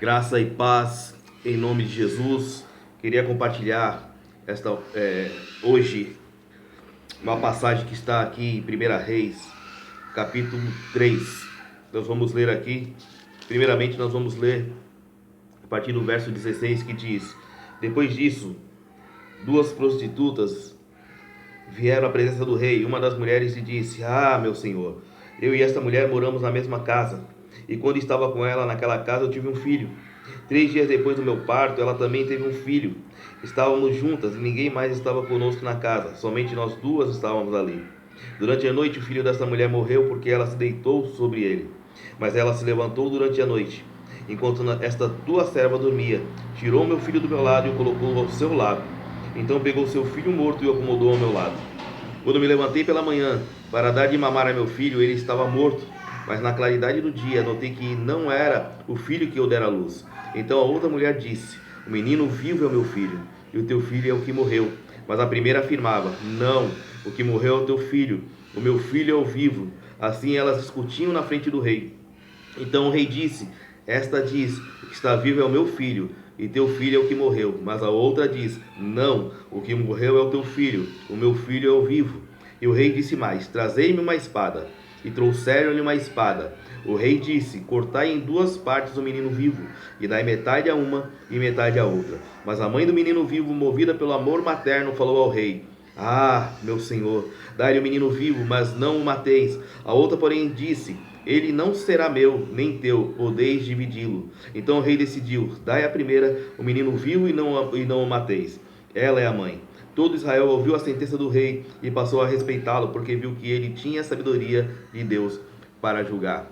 Graça e paz em nome de Jesus. Queria compartilhar hoje uma passagem que está aqui em 1 Reis, capítulo 3. Nós vamos ler aqui. Primeiramente, nós vamos ler a partir do verso 16, que diz: Depois disso, duas prostitutas vieram à presença do rei. Uma das mulheres lhe disse: meu senhor, eu e esta mulher moramos na mesma casa, e quando estava com ela naquela casa eu tive um filho. 3 dias depois do meu parto, ela também teve um filho. Estávamos juntas e ninguém mais estava conosco na casa, somente nós duas estávamos ali. Durante a noite o filho desta mulher morreu porque ela se deitou sobre ele. Mas ela se levantou durante a noite, enquanto esta tua serva dormia, tirou meu filho do meu lado e o colocou ao seu lado. Então pegou seu filho morto e o acomodou ao meu lado. Quando me levantei pela manhã para dar de mamar a meu filho, ele estava morto. Mas na claridade do dia notei que não era o filho que eu dera à luz. Então a outra mulher disse: O menino vivo é o meu filho, e o teu filho é o que morreu. Mas a primeira afirmava: Não, o que morreu é o teu filho, o meu filho é o vivo. Assim elas discutiam na frente do rei. Então o rei disse: Esta diz: O que está vivo é o meu filho, e teu filho é o que morreu. Mas a outra diz: Não, o que morreu é o teu filho, o meu filho é o vivo. E o rei disse mais: Trazei-me uma espada. E trouxeram-lhe uma espada. O rei disse: Cortai em duas partes o menino vivo, e dai metade a uma e metade a outra. Mas a mãe do menino vivo, movida pelo amor materno, falou ao rei: meu senhor, dai-lhe o menino vivo, mas não o mateis. A outra, porém, disse: Ele não será meu, nem teu, podeis dividi-lo. Então o rei decidiu: Dai à primeira o menino vivo e não o mateis. Ela é a mãe. Todo Israel ouviu a sentença do rei e passou a respeitá-lo, porque viu que ele tinha a sabedoria de Deus para julgar.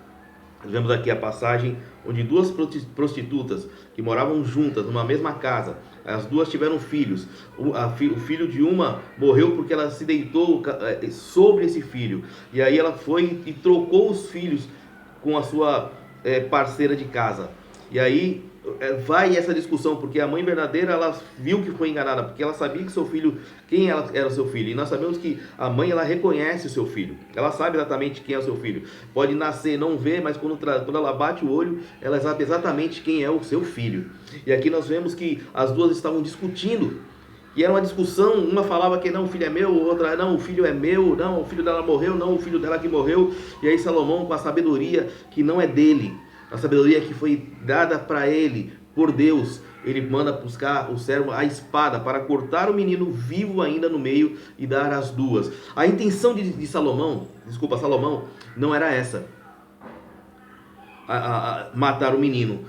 Vemos aqui a passagem onde duas prostitutas que moravam juntas numa mesma casa, as duas tiveram filhos. O filho de uma morreu porque ela se deitou sobre esse filho, e aí ela foi e trocou os filhos com a sua parceira de casa. E aí vai essa discussão, porque a mãe verdadeira, ela viu que foi enganada, porque ela sabia que seu filho, quem ela era o seu filho. E nós sabemos que a mãe, ela reconhece o seu filho, ela sabe exatamente quem é o seu filho. Pode nascer, não ver, mas quando ela bate o olho, ela sabe exatamente quem é o seu filho. E aqui nós vemos que as duas estavam discutindo, e era uma discussão. Uma falava que não, o filho é meu, outra não, o filho é meu, não, o filho dela morreu, não, o filho dela que morreu. E aí Salomão, com a sabedoria que não é dele, a sabedoria que foi dada para ele por Deus, ele manda buscar o servo a espada para cortar o menino vivo ainda no meio e dar as duas. A intenção de Salomão, não era essa, matar o menino.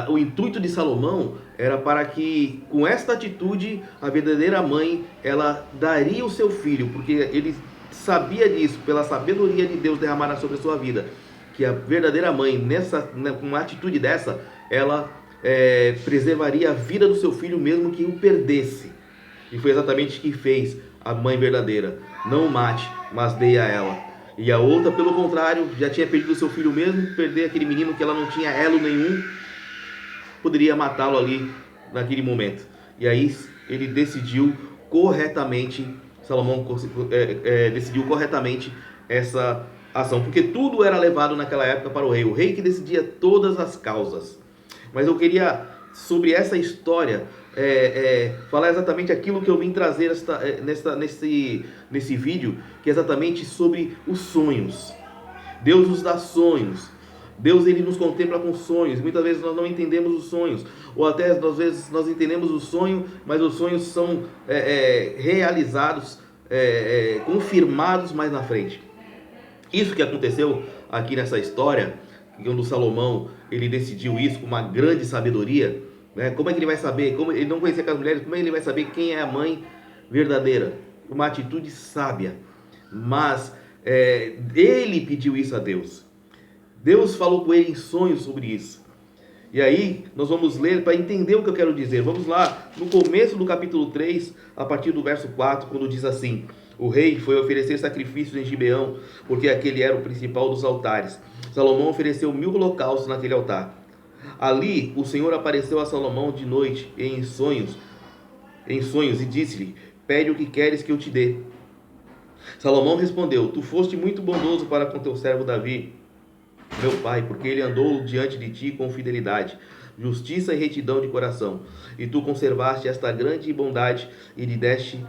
O intuito de Salomão era para que, com esta atitude, a verdadeira mãe, ela daria o seu filho, porque ele sabia disso, pela sabedoria de Deus derramada sobre a sua vida, que a verdadeira mãe, com uma atitude dessa, ela preservaria a vida do seu filho, mesmo que o perdesse. E foi exatamente o que fez a mãe verdadeira: não o mate, mas dê a ela. E a outra, pelo contrário, já tinha perdido o seu filho mesmo, perder aquele menino que ela não tinha elo nenhum, poderia matá-lo ali naquele momento. E aí ele decidiu corretamente, Salomão decidiu corretamente essa ação, porque tudo era levado naquela época para o rei que decidia todas as causas. Mas eu queria, sobre essa história, falar exatamente aquilo que eu vim trazer nesse vídeo, que é exatamente sobre os sonhos. Deus nos dá sonhos. Deus, ele nos contempla com sonhos. Muitas vezes nós não entendemos os sonhos, ou até às vezes nós entendemos o sonho, mas os sonhos são realizados, confirmados mais na frente. Isso que aconteceu aqui nessa história, quando Salomão ele decidiu isso com uma grande sabedoria, né? Como é que ele vai saber? Como ele não conhecia aquelas mulheres, como é que ele vai saber quem é a mãe verdadeira? Uma atitude sábia. Mas ele pediu isso a Deus. Deus falou com ele em sonhos sobre isso. E aí nós vamos ler para entender o que eu quero dizer. Vamos lá, no começo do capítulo 3, a partir do verso 4, quando diz assim: O rei foi oferecer sacrifícios em Gibeão, porque aquele era o principal dos altares. Salomão ofereceu 1000 holocaustos naquele altar. Ali o Senhor apareceu a Salomão de noite em sonhos, e disse-lhe: Pede o que queres que eu te dê. Salomão respondeu: Tu foste muito bondoso para com teu servo Davi, meu pai, porque ele andou diante de ti com fidelidade, justiça e retidão de coração. E tu conservaste esta grande bondade e lhe deste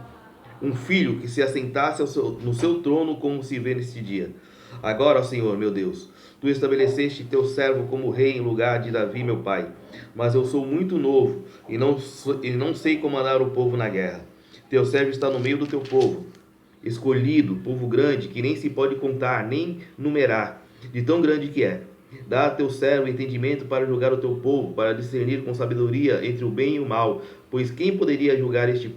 um filho que se assentasse no seu trono, como se vê neste dia. Agora, ó Senhor, meu Deus, tu estabeleceste teu servo como rei em lugar de Davi, meu pai. Mas eu sou muito novo e não sei comandar o povo na guerra. Teu servo está no meio do teu povo, escolhido, povo grande, que nem se pode contar, nem numerar, de tão grande que é. Dá a teu servo entendimento para julgar o teu povo, para discernir com sabedoria entre o bem e o mal. Pois quem poderia julgar este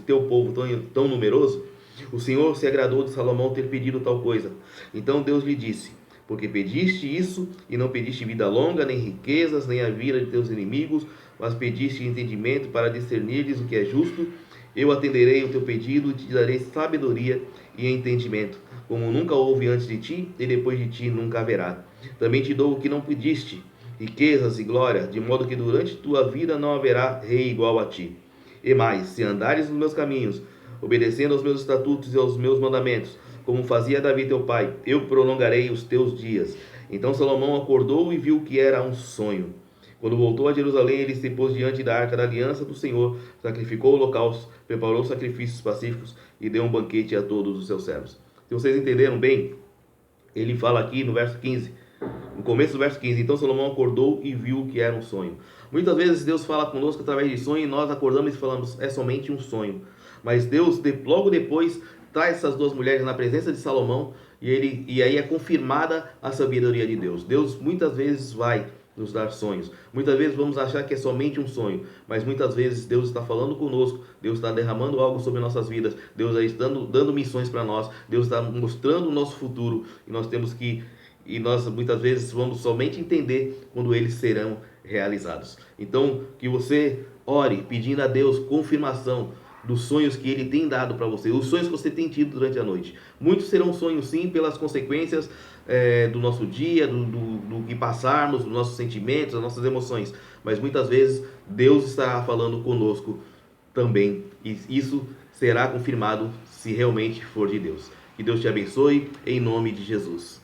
teu povo tão numeroso? O Senhor se agradou de Salomão ter pedido tal coisa. Então Deus lhe disse: porque pediste isso, e não pediste vida longa, nem riquezas, nem a vida de teus inimigos, mas pediste entendimento para discernires o que é justo, eu atenderei o teu pedido e te darei sabedoria e entendimento, como nunca houve antes de ti, e depois de ti nunca haverá. Também te dou o que não pediste, riquezas e glória, de modo que durante tua vida não haverá rei igual a ti. E mais, se andares nos meus caminhos, obedecendo aos meus estatutos e aos meus mandamentos, como fazia Davi teu pai, eu prolongarei os teus dias. Então Salomão acordou e viu que era um sonho. Quando voltou a Jerusalém, ele se pôs diante da arca da aliança do Senhor, sacrificou holocaustos, preparou sacrifícios pacíficos e deu um banquete a todos os seus servos. Se vocês entenderam bem, ele fala aqui no verso 15, no começo do verso 15, então Salomão acordou e viu que era um sonho. Muitas vezes Deus fala conosco através de sonho e nós acordamos e falamos, é somente um sonho. Mas Deus, logo depois, traz essas duas mulheres na presença de Salomão e aí é confirmada a sabedoria de Deus. Deus muitas vezes vai nos dar sonhos. Muitas vezes vamos achar que é somente um sonho, mas muitas vezes Deus está falando conosco, Deus está derramando algo sobre nossas vidas, Deus está dando missões para nós, Deus está mostrando o nosso futuro e nós muitas vezes vamos somente entender quando eles serão realizados. Então, que você ore pedindo a Deus confirmação dos sonhos que Ele tem dado para você, os sonhos que você tem tido durante a noite. Muitos serão sonhos sim, pelas consequências do nosso dia, do que passarmos, dos nossos sentimentos, das nossas emoções. Mas muitas vezes Deus estará falando conosco também. E isso será confirmado se realmente for de Deus. Que Deus te abençoe, em nome de Jesus.